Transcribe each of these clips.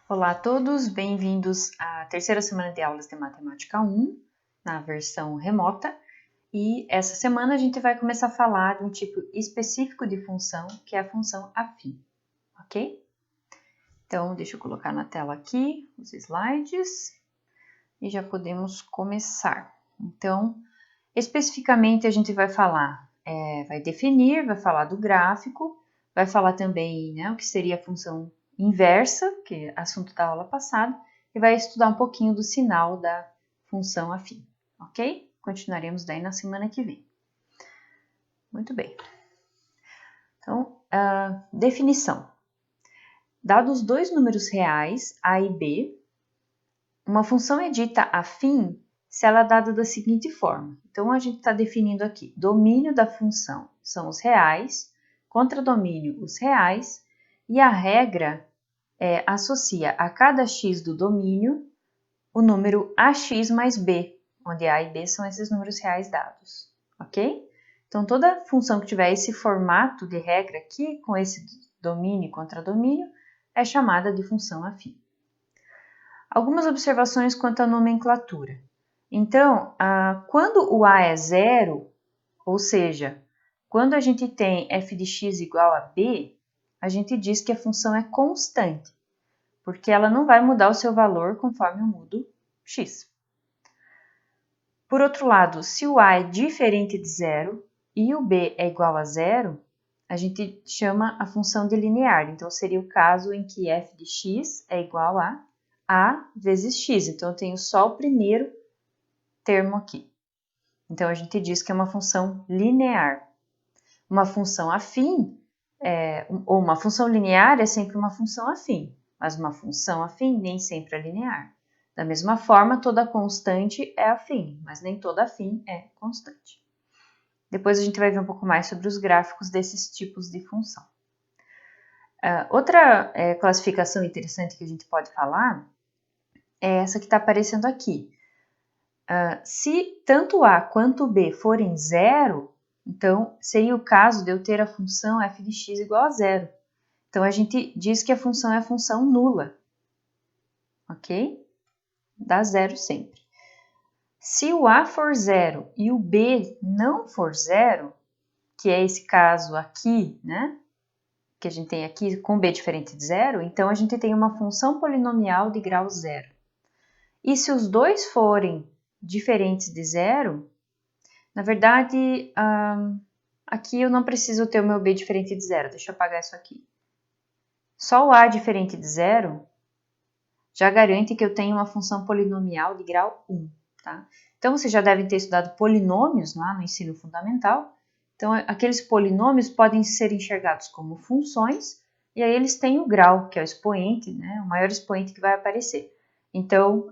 Olá a todos, bem-vindos à terceira semana de aulas de Matemática 1, na versão remota. E essa semana a gente vai começar a falar de um tipo específico de função, que é a função afim, ok? Então, deixa eu colocar na tela aqui os slides e já podemos começar. Então, especificamente a gente vai falar, vai definir, vai falar do gráfico, vai falar também, né, o que seria a função inversa, que é assunto da aula passada, e vai estudar um pouquinho do sinal da função afim, ok? Continuaremos daí na semana que vem. Muito bem. Então, definição. Dados dois números reais, a e b, uma função é dita afim se ela é dada da seguinte forma. Então, a gente está definindo aqui, domínio da função são os reais, contradomínio os reais, e a regra associa a cada x do domínio o número ax mais b, onde a e b são esses números reais dados, ok? Então, toda função que tiver esse formato de regra aqui, com esse domínio e contradomínio, é chamada de função afim. Algumas observações quanto à nomenclatura. Então, quando o a é zero, ou seja, quando a gente tem f de x igual a b, a gente diz que a função é constante, porque ela não vai mudar o seu valor conforme eu mudo x. Por outro lado, se o a é diferente de zero e o b é igual a zero, a gente chama a função de linear. Então, seria o caso em que f de x é igual a vezes x. Então, eu tenho só o primeiro termo aqui. Então, a gente diz que é uma função linear. Uma função afim, ou uma função linear é sempre uma função afim, mas uma função afim nem sempre é linear. Da mesma forma, toda constante é afim, mas nem toda afim é constante. Depois a gente vai ver um pouco mais sobre os gráficos desses tipos de função. Outra classificação interessante que a gente pode falar é essa que está aparecendo aqui. Se tanto A quanto B forem zero, então seria o caso de eu ter a função f de x igual a zero. Então, a gente diz que a função é a função nula, ok? Dá zero sempre. Se o A for zero e o B não for zero, que é esse caso aqui, né? Que a gente tem aqui com B diferente de zero, então a gente tem uma função polinomial de grau zero. E se os dois forem diferentes de zero, na verdade, aqui eu não preciso ter o meu B diferente de zero, deixa eu apagar isso aqui. Só o A diferente de zero já garante que eu tenho uma função polinomial de grau 1, tá? Então, vocês já devem ter estudado polinômios lá no ensino fundamental. Então, aqueles polinômios podem ser enxergados como funções, e aí eles têm o grau, que é o expoente, né? O maior expoente que vai aparecer. Então,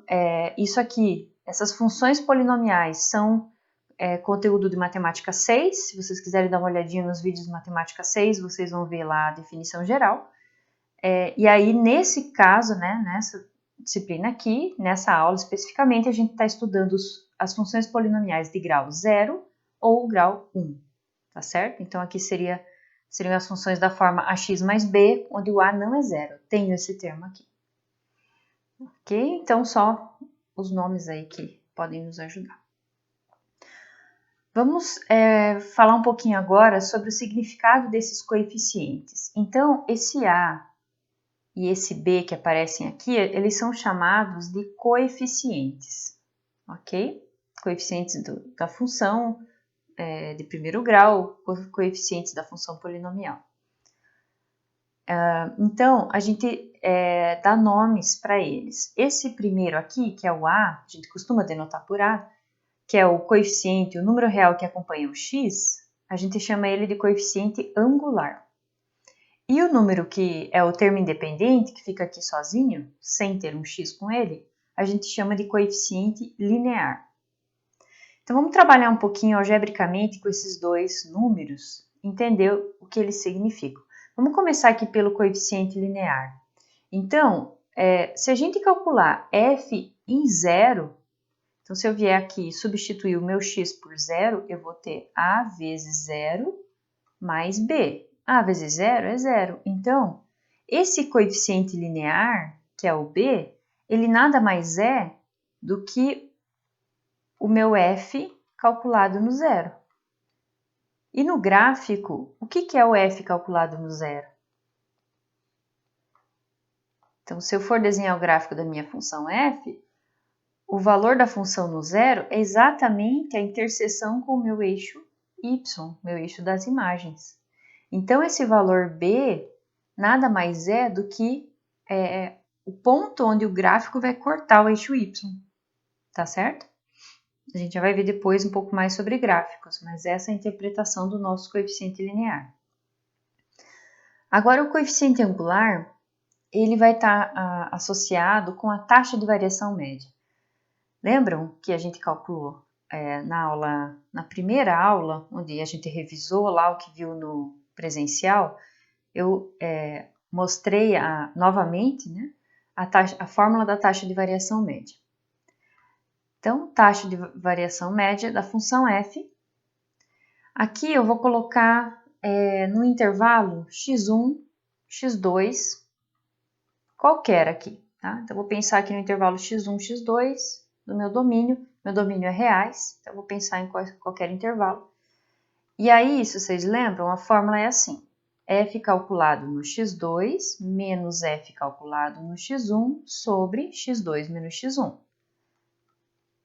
isso aqui, essas funções polinomiais são conteúdo de Matemática 6. Se vocês quiserem dar uma olhadinha nos vídeos de Matemática 6, vocês vão ver lá a definição geral. E aí, nesse caso, né, nessa disciplina aqui, nessa aula especificamente, a gente está estudando as funções polinomiais de grau 0 ou grau 1, tá certo? Então, aqui seriam as funções da forma ax mais b, onde o a não é zero. Tenho esse termo aqui. Ok? Então, só os nomes aí que podem nos ajudar. Vamos falar um pouquinho agora sobre o significado desses coeficientes. Então, esse a e esse b que aparecem aqui, eles são chamados de coeficientes, ok? Coeficientes da função de primeiro grau, coeficientes da função polinomial. Então, a gente dá nomes para eles. Esse primeiro aqui, que é o a, a gente costuma denotar por a, que é o coeficiente, o número real que acompanha o x, a gente chama ele de coeficiente angular. E o número que é o termo independente, que fica aqui sozinho, sem ter um x com ele, a gente chama de coeficiente linear. Então, vamos trabalhar um pouquinho algebricamente com esses dois números, entender o que eles significam. Vamos começar aqui pelo coeficiente linear. Então, se a gente calcular f em zero, então se eu vier aqui e substituir o meu x por zero, eu vou ter a vezes zero mais b. A vezes zero é zero. Então, esse coeficiente linear, que é o b, ele nada mais é do que o meu f calculado no zero. E no gráfico, o que é o f calculado no zero? Então, se eu for desenhar o gráfico da minha função f, o valor da função no zero é exatamente a interseção com o meu eixo y, meu eixo das imagens. Então, esse valor b nada mais é do que o ponto onde o gráfico vai cortar o eixo y, tá certo? A gente já vai ver depois um pouco mais sobre gráficos, mas essa é a interpretação do nosso coeficiente linear. Agora, o coeficiente angular, ele vai estar associado com a taxa de variação média. Lembram que a gente calculou na primeira aula, onde a gente revisou lá o que viu no presencial, eu mostrei novamente, né, a fórmula da taxa de variação média. Então, taxa de variação média da função f. Aqui eu vou colocar no intervalo x1, x2, qualquer aqui, tá? Então, eu vou pensar aqui no intervalo x1, x2 do meu domínio é reais, então eu vou pensar em qualquer intervalo. E aí, se vocês lembram, a fórmula é assim, f calculado no x2 menos f calculado no x1 sobre x2 menos x1.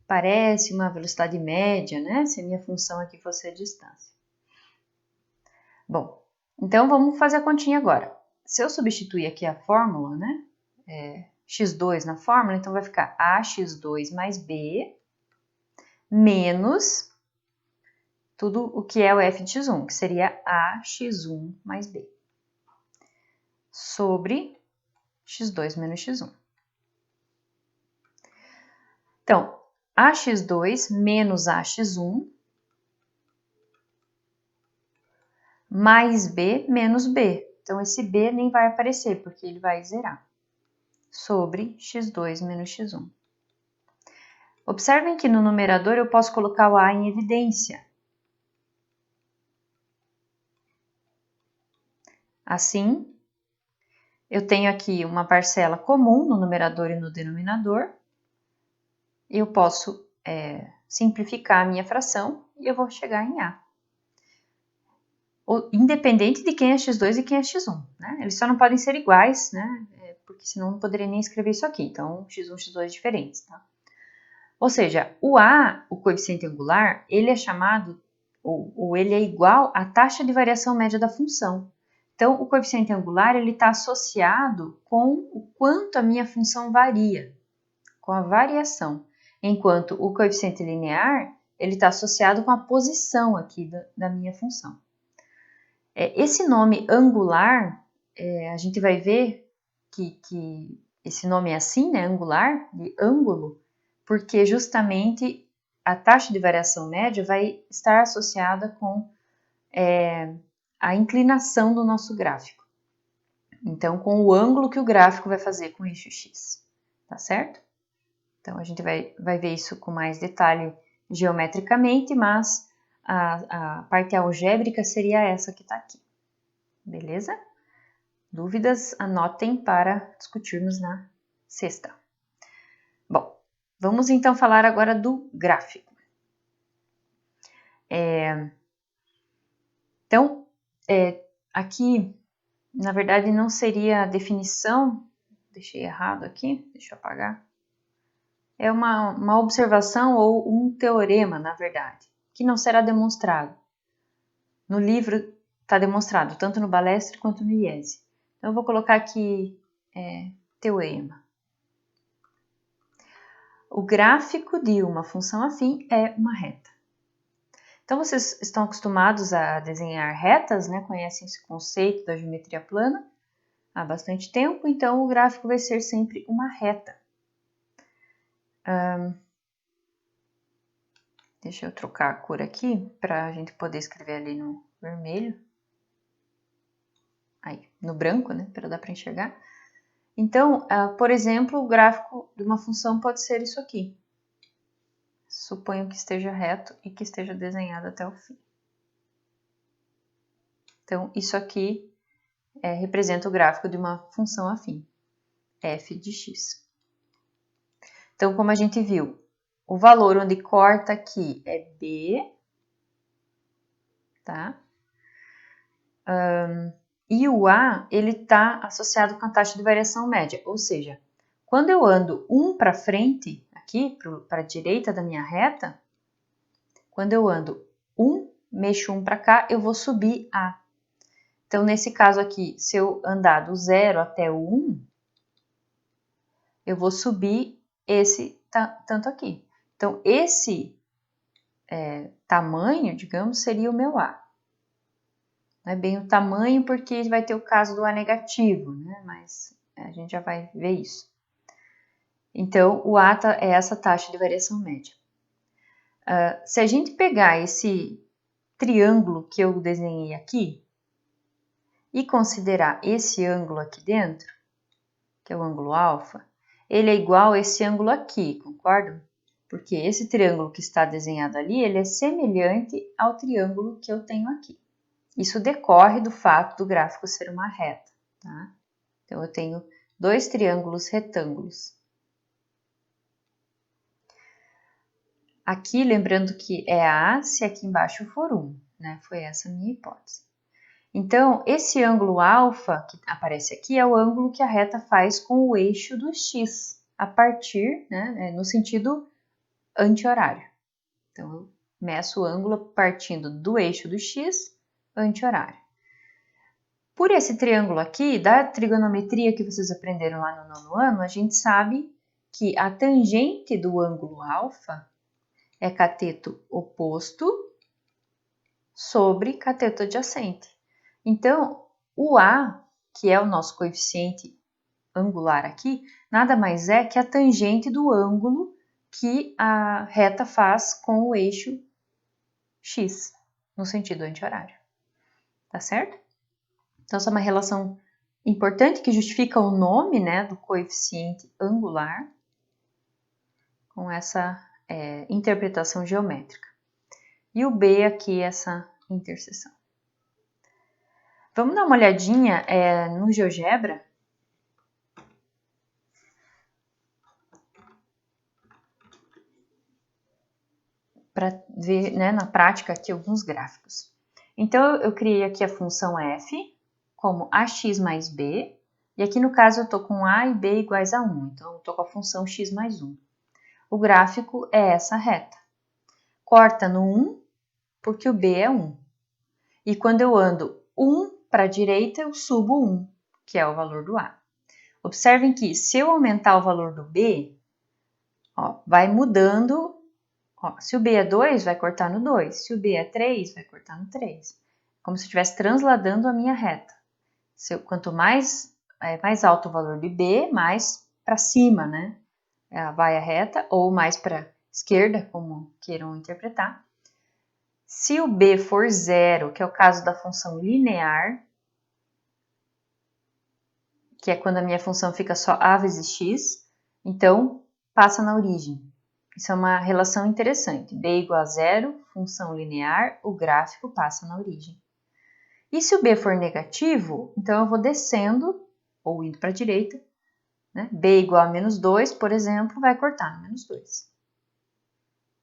Parece uma velocidade média, né? Se a minha função aqui fosse a distância. Bom, então vamos fazer a continha agora. Se eu substituir aqui a fórmula, né? x2 na fórmula, então vai ficar ax2 mais b menos tudo o que é o f de x1, que seria ax1 mais b, sobre x2 menos x1. Então, ax2 menos ax1 mais b menos b. Então, esse b nem vai aparecer, porque ele vai zerar, sobre x2 menos x1. Observem que no numerador eu posso colocar o a em evidência. Assim, eu tenho aqui uma parcela comum no numerador e no denominador. Eu posso simplificar a minha fração e eu vou chegar em a. Independente de quem é x2 e quem é x1, né? Eles só não podem ser iguais, né? Porque senão eu não poderia nem escrever isso aqui. Então, x1 e x2 diferentes, tá? Ou seja, o a, o coeficiente angular, ele é chamado, ou ele é igual à taxa de variação média da função. Então, o coeficiente angular, ele está associado com o quanto a minha função varia, com a variação. Enquanto o coeficiente linear, ele está associado com a posição aqui da minha função. Esse nome angular, a gente vai ver que esse nome é assim, né, angular, de ângulo, porque justamente a taxa de variação média vai estar associada com a inclinação do nosso gráfico. Então, com o ângulo que o gráfico vai fazer com o eixo x, tá certo? Então, a gente vai ver isso com mais detalhe geometricamente, mas a parte algébrica seria essa que está aqui. Beleza? Dúvidas, anotem para discutirmos na sexta. Bom, vamos então falar agora do gráfico. Então, aqui, na verdade, não seria a definição, deixei errado aqui, deixa eu apagar. É uma observação ou um teorema, na verdade, que não será demonstrado. No livro está demonstrado, tanto no Balestre quanto no IESE. Então, eu vou colocar aqui teorema. O gráfico de uma função afim é uma reta. Então, vocês estão acostumados a desenhar retas, né? Conhecem esse conceito da geometria plana há bastante tempo, então o gráfico vai ser sempre uma reta. Deixa eu trocar a cor aqui para a gente poder escrever ali no vermelho. Aí, no branco, né? Para dar para enxergar. Então, por exemplo, o gráfico de uma função pode ser isso aqui. Suponho que esteja reto e que esteja desenhado até o fim. Então, isso aqui representa o gráfico de uma função afim. f de x. Então, como a gente viu, o valor onde corta aqui é b, tá? E o a, ele está associado com a taxa de variação média, ou seja, quando eu ando 1 para frente, aqui para a direita da minha reta, quando eu ando 1, mexo 1 para cá, eu vou subir a. Então, nesse caso aqui, se eu andar do 0 até o 1, eu vou subir esse tanto aqui. Então, esse tamanho, digamos, seria o meu A. Não é bem o tamanho, porque vai ter o caso do A negativo, né? Mas a gente já vai ver isso. Então, o A é essa taxa de variação média. Se a gente pegar esse triângulo que eu desenhei aqui e considerar esse ângulo aqui dentro, que é o ângulo alfa, ele é igual a esse ângulo aqui, concordam? Porque esse triângulo que está desenhado ali, ele é semelhante ao triângulo que eu tenho aqui. Isso decorre do fato do gráfico ser uma reta, tá? Então, eu tenho dois triângulos retângulos. Aqui, lembrando que é A se aqui embaixo for 1, né? Foi essa a minha hipótese. Então, esse ângulo alfa que aparece aqui é o ângulo que a reta faz com o eixo do x, a partir, né, no sentido anti-horário. Então, eu meço o ângulo partindo do eixo do x anti-horário. Por esse triângulo aqui, da trigonometria que vocês aprenderam lá no 9º ano, a gente sabe que a tangente do ângulo alfa é cateto oposto sobre cateto adjacente. Então, o A, que é o nosso coeficiente angular aqui, nada mais é que a tangente do ângulo que a reta faz com o eixo x, no sentido anti-horário. Tá certo? Então, essa é uma relação importante que justifica o nome, né, do coeficiente angular com essa interpretação geométrica. E o B aqui, essa interseção. Vamos dar uma olhadinha no GeoGebra? Para ver, né, na prática aqui alguns gráficos. Então, eu criei aqui a função f como ax mais b, e aqui no caso eu estou com a e b iguais a 1, então eu estou com a função x mais 1. O gráfico é essa reta. Corta no 1, porque o b é 1. E quando eu ando 1 para a direita, eu subo 1, que é o valor do a. Observem que se eu aumentar o valor do b, ó, vai mudando. Ó, se o b é 2, vai cortar no 2. Se o b é 3, vai cortar no 3. Como se eu estivesse transladando a minha reta. Quanto mais alto o valor de b, mais para cima, né? Vai a reta, ou mais para esquerda, como queiram interpretar. Se o b for 0, que é o caso da função linear, que é quando a minha função fica só a vezes x, então passa na origem. Isso é uma relação interessante. B igual a 0, função linear, o gráfico passa na origem. E se o b for negativo, então eu vou descendo, ou indo para a direita, né? B igual a menos 2, por exemplo, vai cortar no menos 2.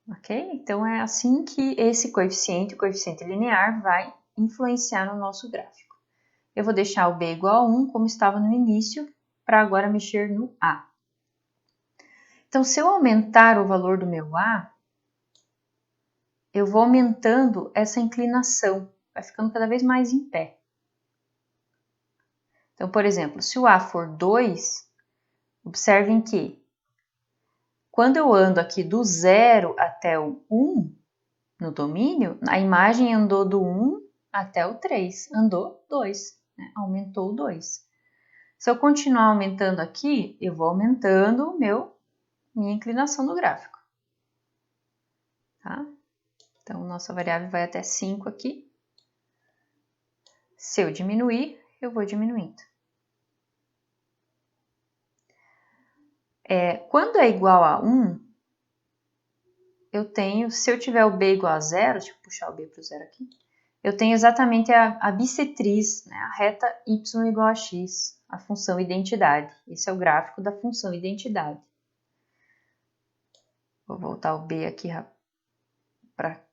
Ok? Então é assim que esse coeficiente, o coeficiente linear, vai influenciar no nosso gráfico. Eu vou deixar o b igual a 1, como estava no início, para agora mexer no a. Então, se eu aumentar o valor do meu a, eu vou aumentando essa inclinação, vai ficando cada vez mais em pé. Então, por exemplo, se o a for 2, observem que quando eu ando aqui do 0 até o 1 no domínio, a imagem andou do 1 até o 3, andou 2, né? Aumentou 2. Se eu continuar aumentando aqui, eu vou aumentando minha inclinação do gráfico. Tá? Então, nossa variável vai até 5 aqui. Se eu diminuir, eu vou diminuindo. Quando é igual a 1, eu tenho, se eu tiver o b igual a 0, deixa eu puxar o b para o 0 aqui, eu tenho exatamente a bissetriz, né, a reta y igual a x, a função identidade. Esse é o gráfico da função identidade. Vou voltar o B aqui para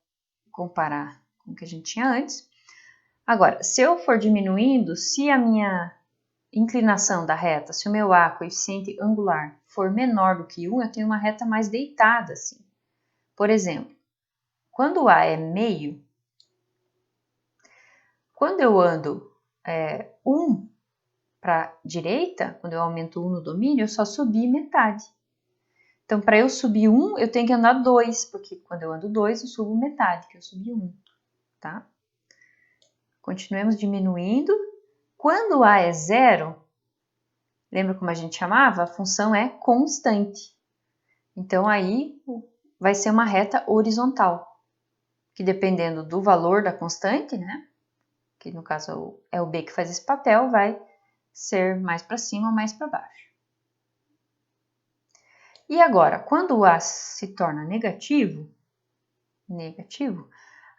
comparar com o que a gente tinha antes. Agora, se eu for diminuindo, se a minha inclinação da reta, se o meu A, coeficiente angular, for menor do que 1, eu tenho uma reta mais deitada, assim. Por exemplo, quando o A é meio, quando eu ando 1 para a direita, quando eu aumento 1 no domínio, eu só subi metade. Então, para eu subir 1, eu tenho que andar 2, porque quando eu ando 2, eu subo metade, que eu subi 1, tá? Continuemos diminuindo. Quando A é 0, lembra como a gente chamava? A função é constante. Então, aí vai ser uma reta horizontal, que dependendo do valor da constante, né? Que no caso é o B que faz esse papel, vai ser mais para cima ou mais para baixo. E agora, quando o A se torna negativo,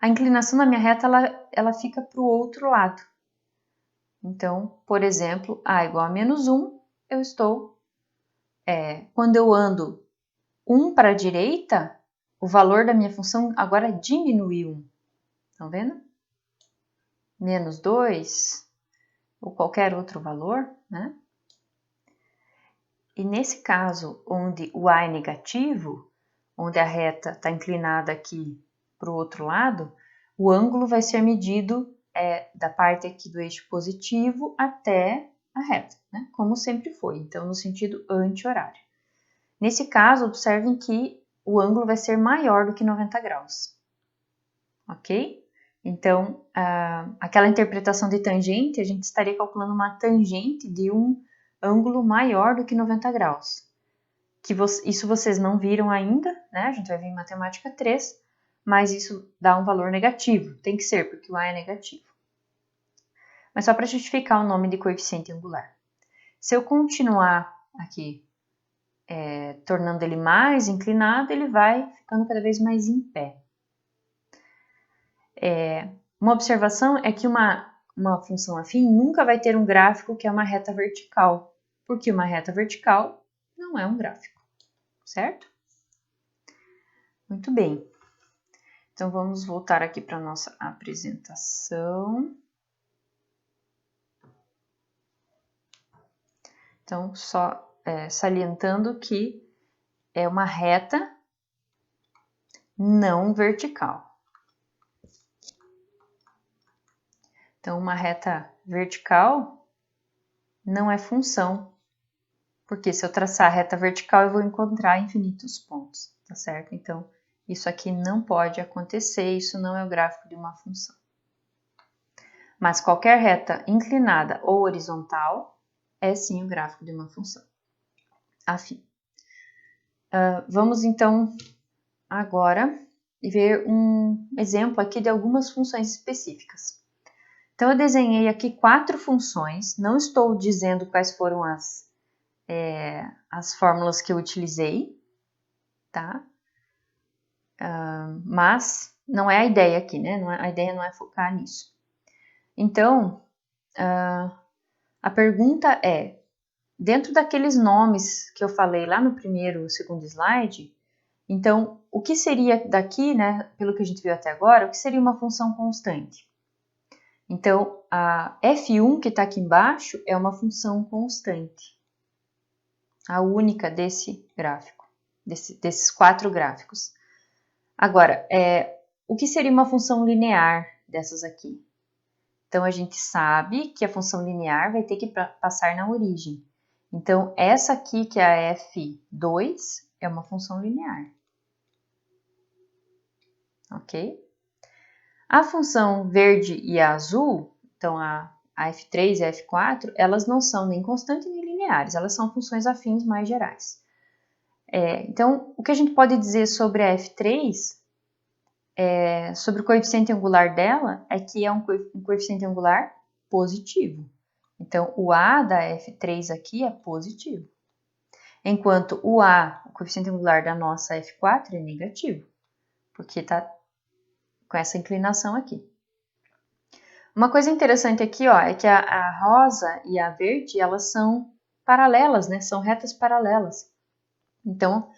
a inclinação da minha reta ela fica para o outro lado. Então, por exemplo, A igual a menos 1, eu estou... quando eu ando 1 para a direita, o valor da minha função agora diminuiu 1. Estão vendo? Menos 2, ou qualquer outro valor, né? E nesse caso, onde o A é negativo, onde a reta está inclinada aqui para o outro lado, o ângulo vai ser medido da parte aqui do eixo positivo até a reta, né? Como sempre foi, então no sentido anti-horário. Nesse caso, observem que o ângulo vai ser maior do que 90 graus, ok? Então, aquela interpretação de tangente, a gente estaria calculando uma tangente de um ângulo maior do que 90 graus. Isso vocês não viram ainda, né? A gente vai ver em matemática 3, mas isso dá um valor negativo. Tem que ser, porque o A é negativo. Mas só para justificar o nome de coeficiente angular. Se eu continuar aqui tornando ele mais inclinado, ele vai ficando cada vez mais em pé. Uma observação é que uma função afim nunca vai ter um gráfico que é uma reta vertical, porque uma reta vertical não é um gráfico, certo? Muito bem. Então, vamos voltar aqui para a nossa apresentação. Então, só salientando que é uma reta não vertical. Então, uma reta vertical não é função, porque se eu traçar a reta vertical, eu vou encontrar infinitos pontos, tá certo? Então, isso aqui não pode acontecer, isso não é o gráfico de uma função. Mas qualquer reta inclinada ou horizontal é sim o gráfico de uma função afim. Vamos então agora ver um exemplo aqui de algumas funções específicas. Então, eu desenhei aqui 4 funções, não estou dizendo quais foram as fórmulas que eu utilizei, tá? Mas não é a ideia aqui, né? A ideia não é focar nisso. Então, a pergunta é, dentro daqueles nomes que eu falei lá no segundo slide, então, o que seria daqui, né, pelo que a gente viu até agora, o que seria uma função constante? Então, a f1 que está aqui embaixo é uma função constante, a única desse gráfico, desses 4 gráficos. Agora, o que seria uma função linear dessas aqui? Então, a gente sabe que a função linear vai ter que passar na origem. Então, essa aqui, que é a f2, é uma função linear. Ok? A função verde e a azul, então a f3 e a f4, elas não são nem constantes nem lineares, elas são funções afins mais gerais. Então, o que a gente pode dizer sobre a f3, sobre o coeficiente angular dela, é que é um coeficiente angular positivo. Então, o A da f3 aqui é positivo, enquanto o coeficiente angular da nossa f4 é negativo, porque está com essa inclinação aqui. Uma coisa interessante aqui, ó, é que a rosa e a verde, elas são paralelas, né? São retas paralelas. Então,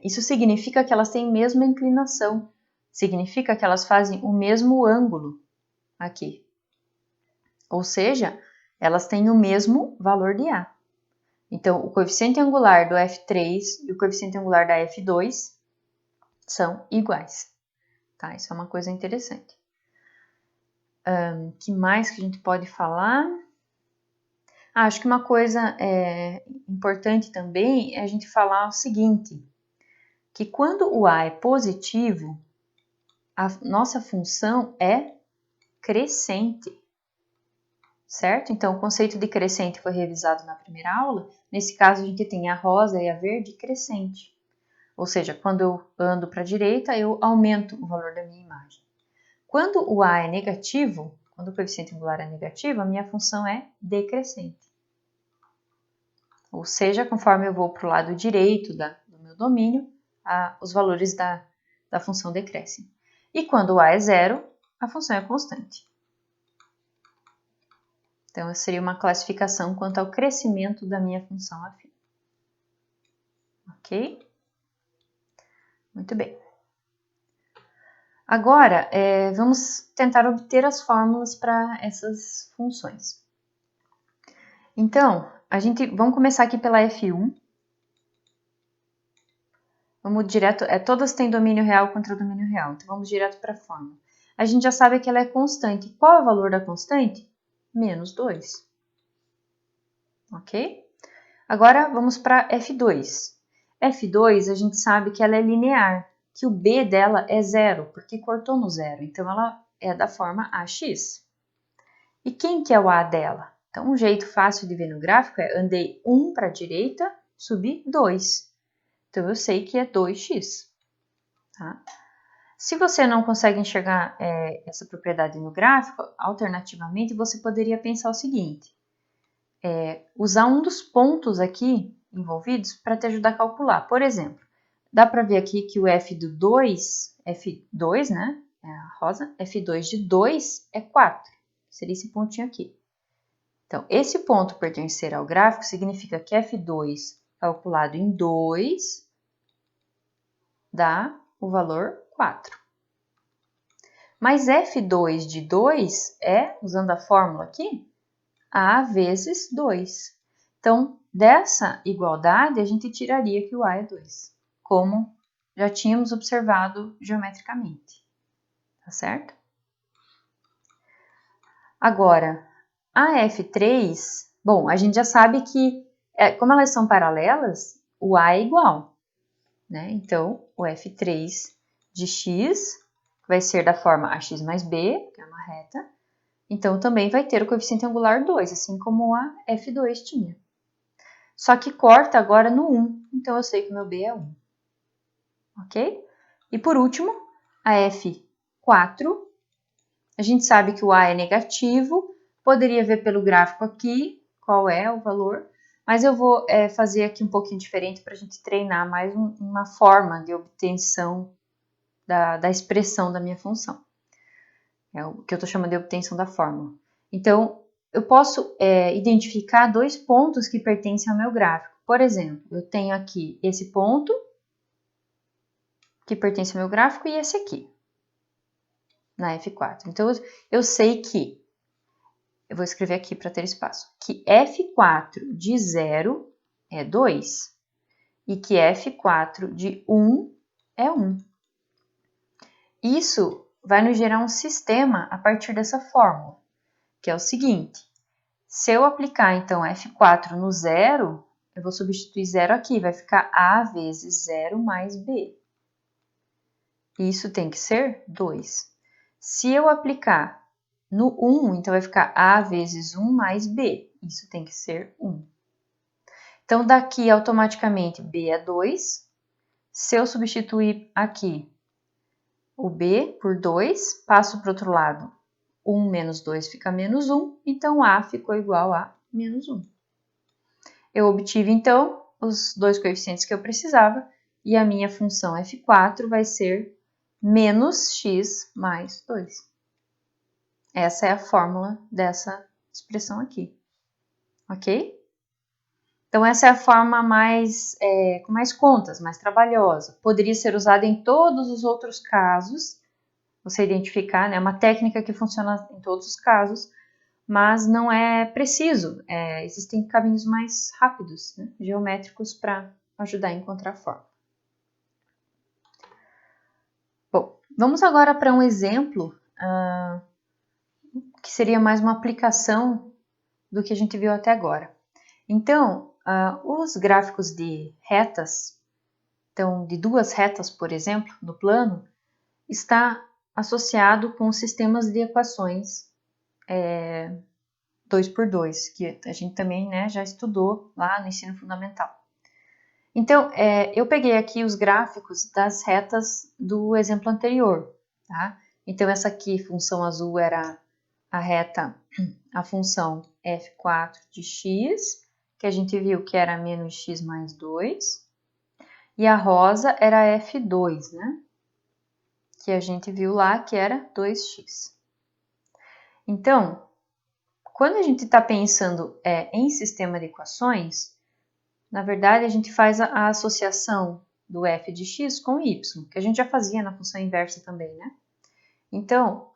isso significa que elas têm a mesma inclinação. Significa que elas fazem o mesmo ângulo aqui. Ou seja, elas têm o mesmo valor de A. Então, o coeficiente angular do F3 e o coeficiente angular da F2 são iguais. Tá? Isso é uma coisa interessante. Que mais que a gente pode falar? Acho que uma coisa importante também é a gente falar o seguinte, que quando o A é positivo, a nossa função é crescente, certo? Então, o conceito de crescente foi revisado na primeira aula. Nesse caso, a gente tem a rosa e a verde crescente. Ou seja, quando eu ando para a direita, eu aumento o valor da minha imagem. Quando o A é negativo, quando o coeficiente angular é negativo, a minha função é decrescente. Ou seja, conforme eu vou para o lado direito do meu domínio, os valores da função decrescem. E quando o A é zero, a função é constante. Então, essa seria uma classificação quanto ao crescimento da minha função afim. Ok? Muito bem. Agora, vamos tentar obter as fórmulas para essas funções. Então, vamos começar aqui pela F1. Vamos direto, todas têm domínio real contra domínio real, então vamos direto para a fórmula. A gente já sabe que ela é constante. Qual é o valor da constante? Menos 2. Ok? Agora vamos para F2. F2 a gente sabe que ela é linear, que o B dela é zero, porque cortou no zero, então ela é da forma AX. E quem que é o A dela? Então, um jeito fácil de ver no gráfico é andei 1 para a direita, subi 2. Então, eu sei que é 2x. Tá? Se você não consegue enxergar essa propriedade no gráfico, alternativamente, você poderia pensar o seguinte. Usar um dos pontos aqui envolvidos para te ajudar a calcular. Por exemplo, dá para ver aqui que o F do 2, F2, né? É a rosa, F2 de 2 é 4. Seria esse pontinho aqui. Então, esse ponto pertencer ao gráfico significa que F2 calculado em 2 dá o valor 4. Mas F2 de 2 usando a fórmula aqui, A vezes 2. Então, dessa igualdade, a gente tiraria que o A é 2, como já tínhamos observado geometricamente. Tá certo? Agora, a F3, bom, a gente já sabe que, como elas são paralelas, o A é igual, né? Então, o F3 de x vai ser da forma ax mais b, que é uma reta, então também vai ter o coeficiente angular 2, assim como a F2 tinha. Só que corta agora no 1, então eu sei que o meu B é 1. Ok? E por último, a F4, a gente sabe que o A é negativo, poderia ver pelo gráfico aqui qual é o valor, mas eu vou fazer aqui um pouquinho diferente para a gente treinar mais uma forma de obtenção da expressão da minha função. É o que eu estou chamando de obtenção da fórmula. Então, eu posso identificar dois pontos que pertencem ao meu gráfico. Por exemplo, eu tenho aqui esse ponto que pertence ao meu gráfico e esse aqui, na F4. Então, eu sei que, eu vou escrever aqui para ter espaço, que F4 de 0 é 2 e que F4 de 1 é 1. Isso vai nos gerar um sistema a partir dessa fórmula, que é o seguinte. Se eu aplicar, então, F4 no zero, eu vou substituir zero aqui, vai ficar A vezes 0 mais B. Isso tem que ser 2. Se eu aplicar no 1, então vai ficar A vezes 1 mais B. Isso tem que ser 1. Então, daqui, automaticamente, B é 2. Se eu substituir aqui o B por 2, passo para o outro lado. 1 menos 2 fica menos 1, então A ficou igual a menos 1. Eu obtive, então, os dois coeficientes que eu precisava, e a minha função F4 vai ser menos x mais 2. Essa é a fórmula dessa expressão aqui, ok? Então, essa é a forma com mais contas, mais trabalhosa. Poderia ser usada em todos os outros casos, você identificar, né? É uma técnica que funciona em todos os casos, mas não é preciso. Existem caminhos mais rápidos, né? Geométricos, para ajudar a encontrar a forma. Bom, vamos agora para um exemplo que seria mais uma aplicação do que a gente viu até agora. Então, os gráficos de retas, então de duas retas, por exemplo, no plano, está associado com sistemas de equações 2x2, que a gente também, né, já estudou lá no ensino fundamental. Então, eu peguei aqui os gráficos das retas do exemplo anterior, tá? Então, essa aqui, função azul, era a função f4 de x, que a gente viu que era menos x mais 2, e a rosa era f2, né? Que a gente viu lá que era 2x. Então, quando a gente está pensando em sistema de equações, na verdade a gente faz a associação do f de x com y, que a gente já fazia na função inversa também, né? Então,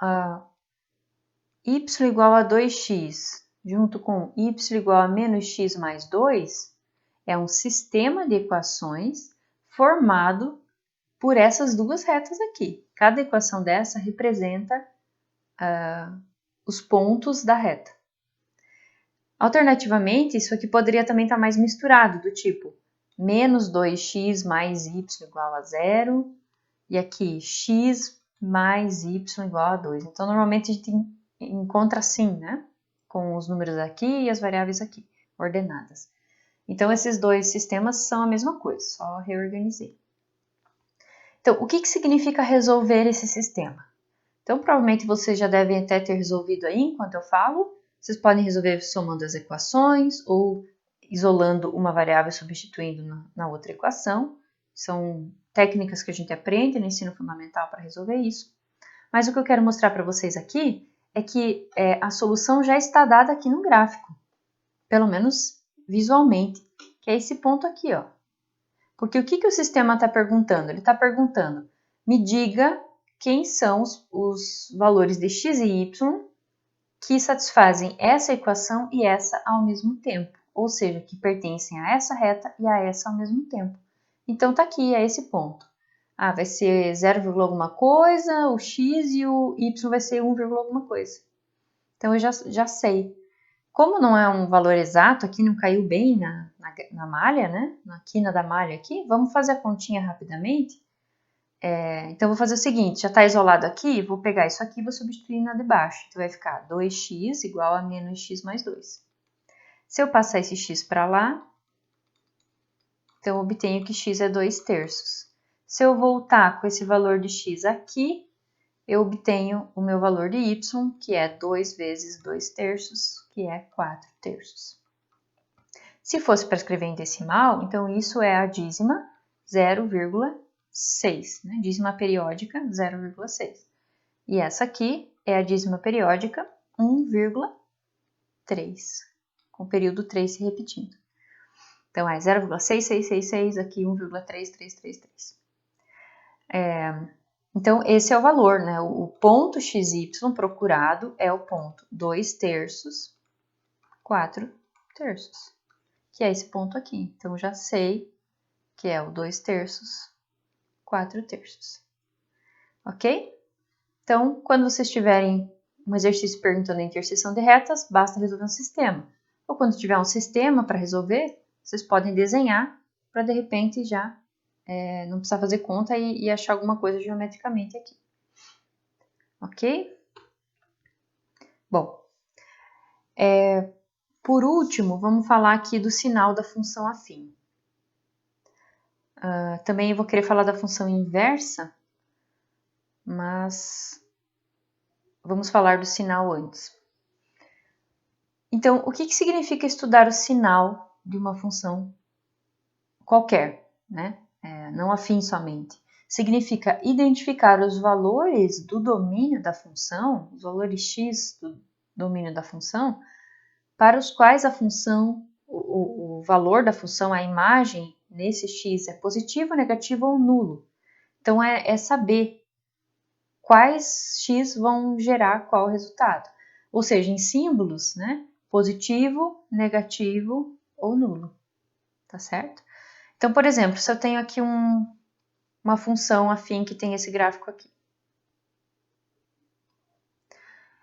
y igual a 2x junto com y igual a menos x mais 2 é um sistema de equações formado por essas duas retas aqui. Cada equação dessa representa os pontos da reta. Alternativamente, isso aqui poderia também estar mais misturado, do tipo menos 2x mais y igual a 0, e aqui x mais y igual a 2. Então, normalmente a gente encontra assim, né? Com os números aqui e as variáveis aqui, ordenadas. Então, esses dois sistemas são a mesma coisa, só reorganizei. Então, o que significa resolver esse sistema? Então, provavelmente vocês já devem até ter resolvido aí enquanto eu falo. Vocês podem resolver somando as equações ou isolando uma variável e substituindo na outra equação. São técnicas que a gente aprende no ensino fundamental para resolver isso. Mas o que eu quero mostrar para vocês aqui é que a solução já está dada aqui no gráfico, pelo menos visualmente, que é esse ponto aqui, ó. Porque o que o sistema está perguntando? Ele está perguntando, me diga quem são os valores de x e y que satisfazem essa equação e essa ao mesmo tempo, ou seja, que pertencem a essa reta e a essa ao mesmo tempo. Então, está aqui, é esse ponto. Vai ser 0, alguma coisa, o x e o y vai ser 1, alguma coisa. Então, eu já sei. Como não é um valor exato, aqui não caiu bem na malha, né? Na quina da malha aqui, vamos fazer a continha rapidamente. Então, eu vou fazer o seguinte, já está isolado aqui, vou pegar isso aqui e vou substituir na de baixo. Então, vai ficar 2x igual a menos x mais 2. Se eu passar esse x para lá, então eu obtenho que x é 2/3. Se eu voltar com esse valor de x aqui, eu obtenho o meu valor de y, que é 2 vezes 2/3, que é 4/3. Se fosse para escrever em decimal, então isso é a dízima 0,6, né? Dízima periódica 0,6. E essa aqui é a dízima periódica 1,3, com o período 3 se repetindo. Então, é 0,6666, aqui 1,3333. Então, esse é o valor, né? O ponto XY procurado é o ponto 2/3, 4/3, que é esse ponto aqui. Então, já sei que é o 2/3, 4/3. Ok? Então, quando vocês tiverem um exercício perguntando a interseção de retas, basta resolver um sistema. Ou quando tiver um sistema para resolver, vocês podem desenhar para, de repente, já não precisar fazer conta e achar alguma coisa geometricamente aqui. Ok? Bom, por último, vamos falar aqui do sinal da função afim. Também eu vou querer falar da função inversa, mas vamos falar do sinal antes. Então, o que significa estudar o sinal de uma função qualquer, né? Não afim somente. significa identificar os valores do domínio da função, os valores x do domínio da função, para os quais a função, o valor da função, a imagem nesse x é positivo, negativo ou nulo. Então, é saber quais x vão gerar qual resultado. Ou seja, em símbolos, né? Positivo, negativo ou nulo. Tá certo? Então, por exemplo, se eu tenho aqui uma função afim que tem esse gráfico aqui.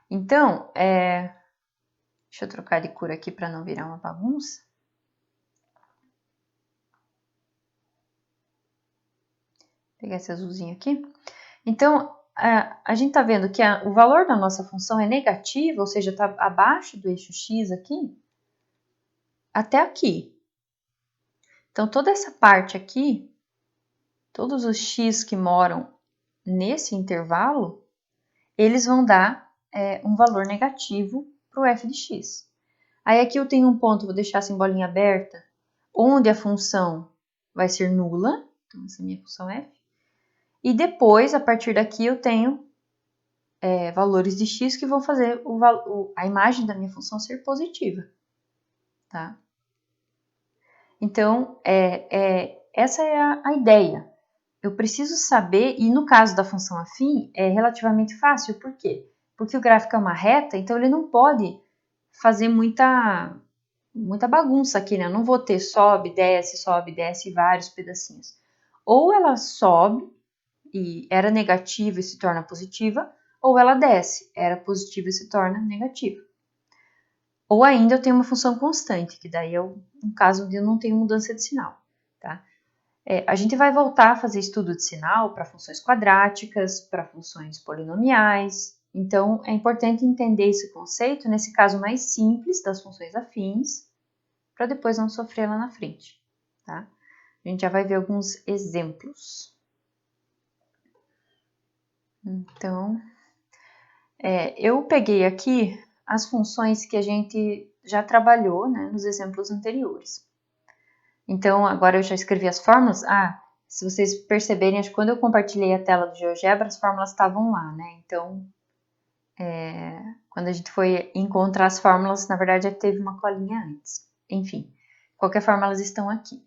Então, deixa eu trocar de cor aqui para não virar uma bagunça. Vou pegar esse azulzinho aqui. Então, a gente está vendo que o valor da nossa função é negativo, ou seja, está abaixo do eixo x aqui, até aqui. Então, toda essa parte aqui, todos os x que moram nesse intervalo, eles vão dar um valor negativo para o f de x. Aí aqui eu tenho um ponto, vou deixar essa bolinha aberta, onde a função vai ser nula, então essa é a minha função f. E depois, a partir daqui, eu tenho valores de x que vão fazer a imagem da minha função ser positiva. Tá? Então, essa é a ideia. Eu preciso saber, e no caso da função afim, é relativamente fácil. Por quê? Porque o gráfico é uma reta, então ele não pode fazer muita bagunça aqui, né? Eu não vou ter sobe, desce, vários pedacinhos. Ou ela sobe e era negativa e se torna positiva, ou ela desce, era positiva e se torna negativa. Ou ainda eu tenho uma função constante, que daí é um caso onde eu não tenho mudança de sinal. Tá? A gente vai voltar a fazer estudo de sinal para funções quadráticas, para funções polinomiais. Então, é importante entender esse conceito, nesse caso mais simples das funções afins, para depois não sofrer lá na frente. Tá? A gente já vai ver alguns exemplos. Então, eu peguei aqui as funções que a gente já trabalhou, né, nos exemplos anteriores. Então, agora eu já escrevi as fórmulas. Se vocês perceberem, acho que quando eu compartilhei a tela do GeoGebra, as fórmulas estavam lá, né? Então, quando a gente foi encontrar as fórmulas, na verdade, já teve uma colinha antes. Enfim, de qualquer forma, elas estão aqui.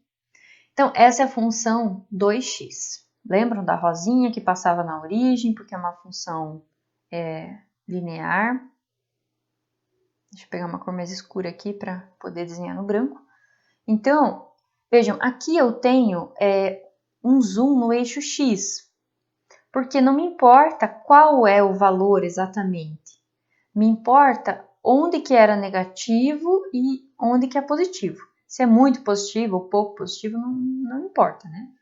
Então, essa é a função 2x. Lembram da rosinha que passava na origem, porque é uma função linear. Deixa eu pegar uma cor mais escura aqui para poder desenhar no branco. Então, vejam, aqui eu tenho um zoom no eixo x, porque não me importa qual é o valor exatamente. Me importa onde que era negativo e onde que é positivo. Se é muito positivo ou pouco positivo, não importa, né?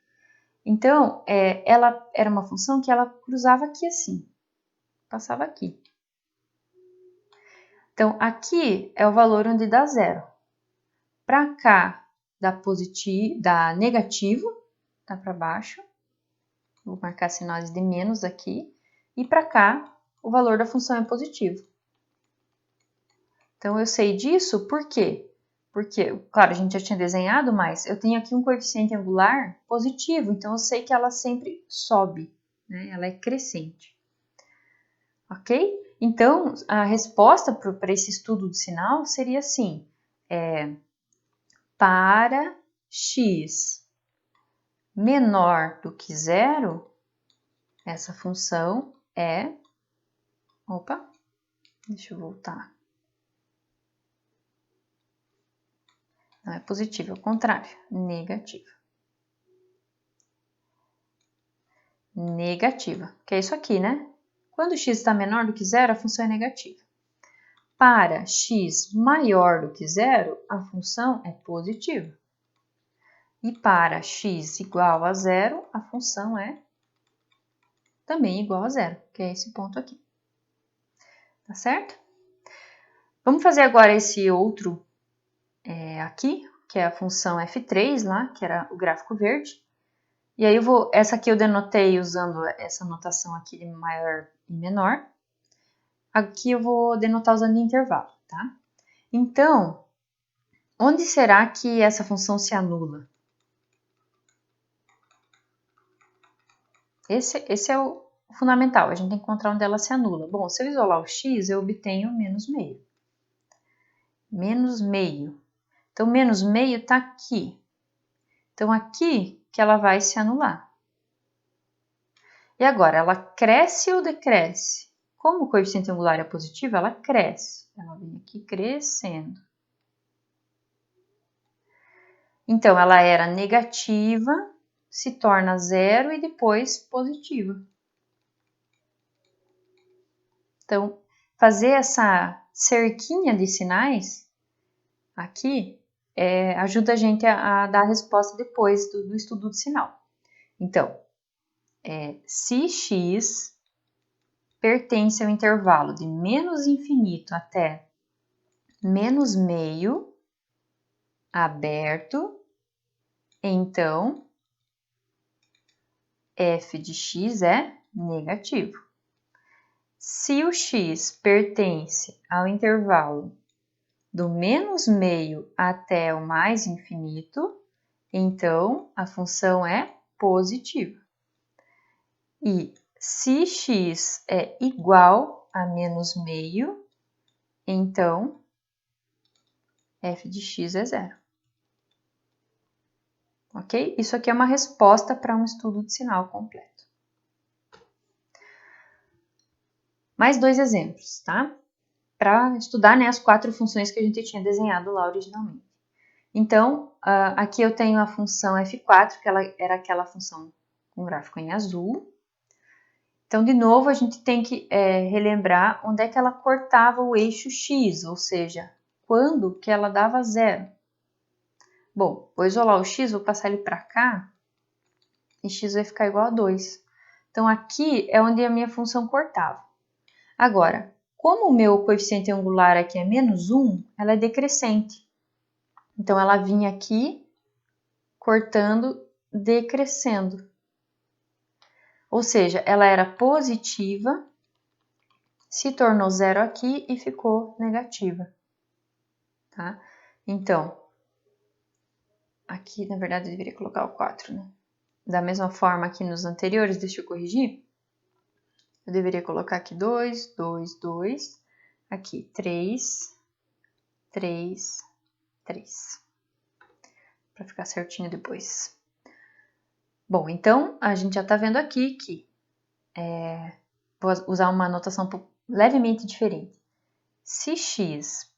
Então, ela era uma função que ela cruzava aqui assim, passava aqui. Então, aqui é o valor onde dá zero. Para cá, dá negativo, tá para baixo. Vou marcar sinais de menos aqui. E para cá, o valor da função é positivo. Então, eu sei disso por quê? Porque, claro, a gente já tinha desenhado, mas eu tenho aqui um coeficiente angular positivo, então eu sei que ela sempre sobe, né? Ela é crescente. Ok? Então, a resposta para esse estudo do sinal seria assim, para x menor do que zero, essa função deixa eu voltar. Não é positiva, é o contrário, negativa. Negativa, que é isso aqui, né? Quando x está menor do que zero, a função é negativa. Para x maior do que zero, a função é positiva. E para x igual a zero, a função é também igual a zero, que é esse ponto aqui. Tá certo? Vamos fazer agora esse outro aqui, que é a função f3 lá, que era o gráfico verde. E aí essa aqui eu denotei usando essa notação aqui de maior e menor. Aqui eu vou denotar usando intervalo, tá? Então, onde será que essa função se anula? Esse é o fundamental, a gente tem que encontrar onde ela se anula. Bom, se eu isolar o x, eu obtenho menos meio. Menos meio. Então, menos meio está aqui. Então, aqui que ela vai se anular. E agora, ela cresce ou decresce? Como o coeficiente angular é positivo, ela cresce. Ela vem aqui crescendo. Então, ela era negativa, se torna zero e depois positiva. Então, fazer essa cerquinha de sinais aqui ajuda a gente a dar a resposta depois do estudo do sinal. Então, se x pertence ao intervalo de menos infinito até menos meio aberto, então f de x é negativo. Se o x pertence ao intervalo do menos meio até o mais infinito, então a função é positiva. E se x é igual a menos meio, então f de x é zero. Ok? Isso aqui é uma resposta para um estudo de sinal completo. Mais 2 exemplos, tá? Para estudar, né, as 4 funções que a gente tinha desenhado lá originalmente. Então, aqui eu tenho a função f4, que ela era aquela função com gráfico em azul. Então, de novo, a gente tem que relembrar onde é que ela cortava o eixo x, ou seja, quando que ela dava zero. Bom, vou isolar o x, vou passar ele para cá, e x vai ficar igual a 2. Então, aqui é onde a minha função cortava. Agora, como o meu coeficiente angular aqui é menos 1, ela é decrescente. Então, ela vinha aqui, cortando, decrescendo. Ou seja, ela era positiva, se tornou zero aqui e ficou negativa. Tá? Então, aqui, na verdade, eu deveria colocar o 4, né? Da mesma forma que nos anteriores, deixa eu corrigir. Eu deveria colocar aqui 2, 2, 2. Aqui, 3, 3, 3. Para ficar certinho depois. Bom, então, a gente já está vendo aqui que vou usar uma notação levemente diferente. Se x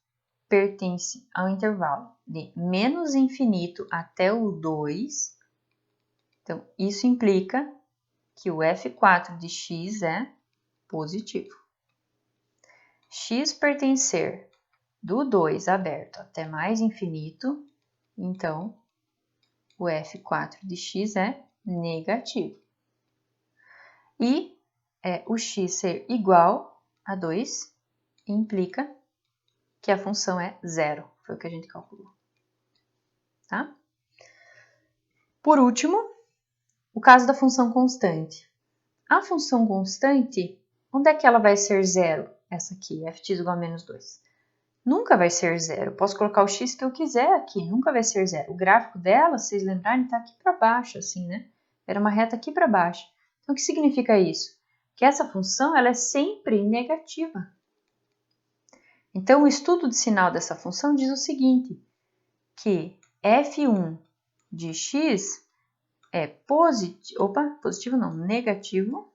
pertence ao intervalo de menos infinito até o 2, então isso implica que o f4 de x é positivo. X pertencer do 2 aberto até mais infinito, então o f4 de x é negativo. E o x ser igual a 2 implica que a função é zero, foi o que a gente calculou. Tá? Por último, o caso da função constante. A função constante, onde é que ela vai ser zero? Essa aqui, f(x) igual a menos 2. Nunca vai ser zero. Eu posso colocar o x que eu quiser aqui, nunca vai ser zero. O gráfico dela, se vocês lembrarem, está aqui para baixo, assim, né? Era uma reta aqui para baixo. Então, o que significa isso? Que essa função ela é sempre negativa. Então, o estudo de sinal dessa função diz o seguinte, que f1 de x é positivo, positivo não, negativo,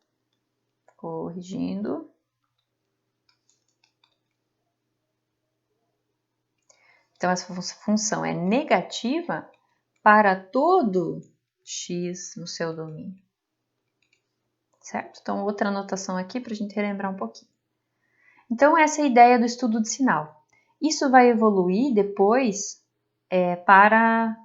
corrigindo. Então, essa função é negativa para todo x no seu domínio. Certo? Então, outra anotação aqui para a gente relembrar um pouquinho. Então, essa é a ideia do estudo de sinal. Isso vai evoluir depois para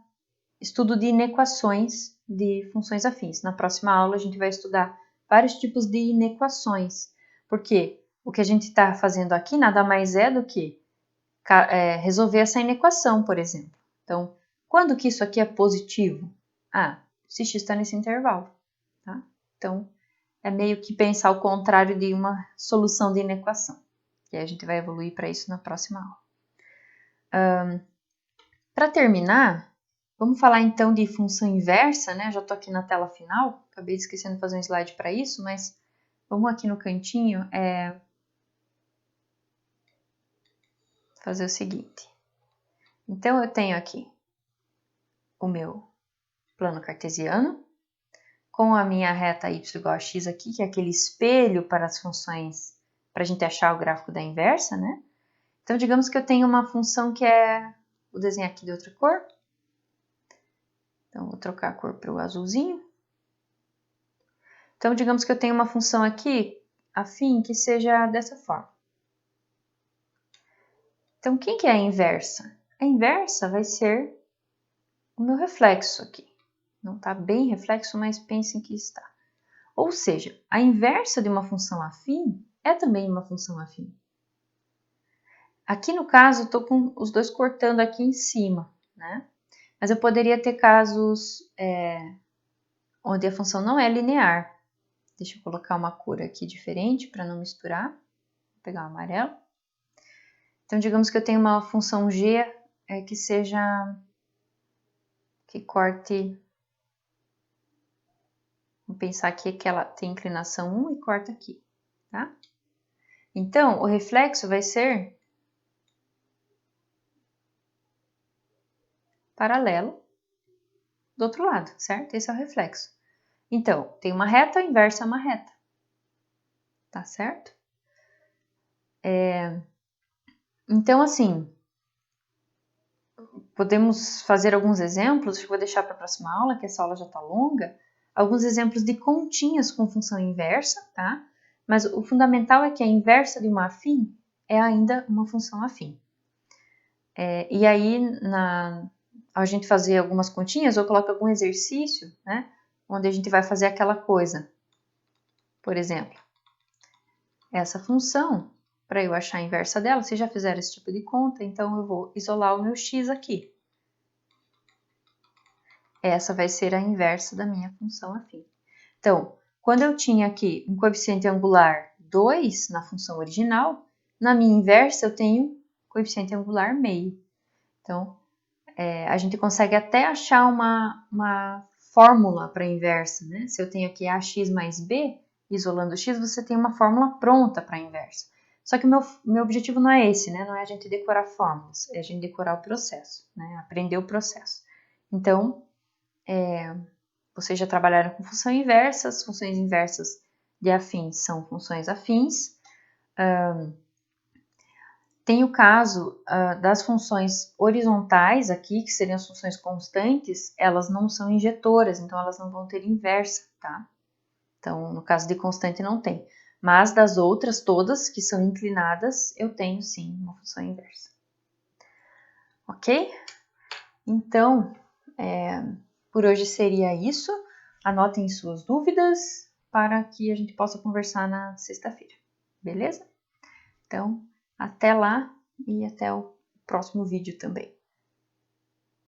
estudo de inequações de funções afins. Na próxima aula, a gente vai estudar vários tipos de inequações. Porque o que a gente está fazendo aqui nada mais é do que resolver essa inequação, por exemplo. Então, quando que isso aqui é positivo? Se x está nesse intervalo. Tá? Então, é meio que pensar o contrário de uma solução de inequação. E a gente vai evoluir para isso na próxima aula. Para terminar, Vamos falar então de função inversa, né? Já estou aqui na tela final, acabei esquecendo de fazer um slide para isso, mas vamos aqui no cantinho fazer o seguinte. Então, eu tenho aqui o meu plano cartesiano, com a minha reta y igual a x aqui, que é aquele espelho para as funções, para a gente achar o gráfico da inversa, né? Então, digamos que eu tenho uma função que é... Vou desenhar aqui de outra cor. Então, vou trocar a cor para o azulzinho. Então, digamos que eu tenho uma função aqui, afim, que seja dessa forma. Então, quem que é a inversa? A inversa vai ser o meu reflexo aqui. Não está bem reflexo, mas pensem que está. Ou seja, a inversa de uma função afim é também uma função afim. Aqui no caso, eu estou com os dois cortando aqui em cima, né? Mas eu poderia ter casos onde a função não é linear. Deixa eu colocar uma cor aqui diferente para não misturar. Vou pegar o amarelo. Então, digamos que eu tenho uma função g que corte... Vamos pensar aqui que ela tem inclinação 1 e corta aqui, tá? Então, o reflexo vai ser paralelo do outro lado, certo? Esse é o reflexo. Então, tem uma reta, a inversa é uma reta. Tá certo? Então, assim, podemos fazer alguns exemplos, acho que vou deixar para a próxima aula, que essa aula já está longa, alguns exemplos de continhas com função inversa, tá? Mas o fundamental é que a inversa de uma afim é ainda uma função afim. E aí, a gente fazer algumas continhas, eu coloco algum exercício, né? Onde a gente vai fazer aquela coisa. Por exemplo, essa função, para eu achar a inversa dela, vocês já fizeram esse tipo de conta, então eu vou isolar o meu x aqui. Essa vai ser a inversa da minha função afim. Então, quando eu tinha aqui um coeficiente angular 2 na função original, na minha inversa eu tenho coeficiente angular meio. Então, a gente consegue até achar uma fórmula para a inversa, né? Se eu tenho aqui ax mais b, isolando x, você tem uma fórmula pronta para a inversa. Só que o meu objetivo não é esse, né? Não é a gente decorar fórmulas, é a gente decorar o processo, né? Aprender o processo. Então, vocês já trabalharam com função inversa, as funções inversas de afins são funções afins. Tem o caso das funções horizontais aqui, que seriam as funções constantes, elas não são injetoras, então elas não vão ter inversa, tá? Então, no caso de constante não tem. Mas das outras todas, que são inclinadas, eu tenho sim uma função inversa. Ok? Então, por hoje seria isso. Anotem suas dúvidas para que a gente possa conversar na sexta-feira. Beleza? Então, até lá e até o próximo vídeo também.